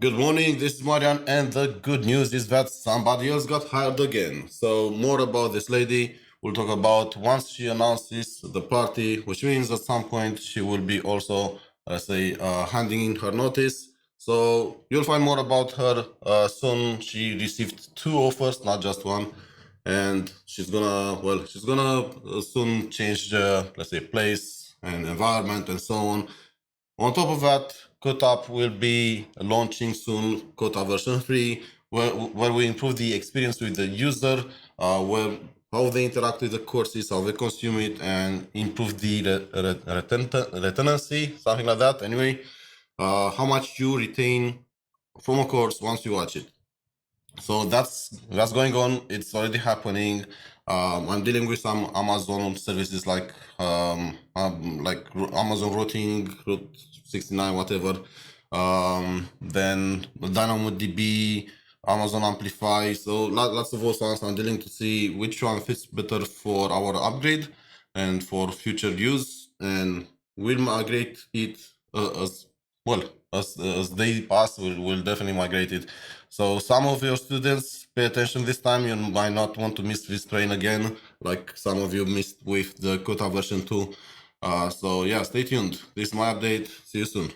Good morning, this is Marian, and the good news is that somebody else got hired again. So more about this lady, we'll talk about once she announces the party, which means at some point she will be also, let's say, handing in her notice. So you'll find more about her soon. She received 2 offers, not just one. And she's gonna soon change the, let's say, place and environment and so on. On top of that, CodeTap will be launching soon CodeTap version 3, where we improve the experience with the user, how they interact with the courses, how they consume it, and improve the retenancy, something like that. Anyway, how much you retain from a course once you watch it. So that's going on. It's already happening. I'm dealing with some Amazon services like Amazon routing, Route 69, whatever. Then DynamoDB, Amazon Amplify. So lots of those ones. I'm dealing to see which one fits better for our upgrade and for future use, and we'll migrate it as well as they pass. We'll definitely migrate it. So some of your students, pay attention this time. You might not want to miss this train again, like some of you missed with the CodeTap version 2. So yeah, stay tuned. This is my update. See you soon.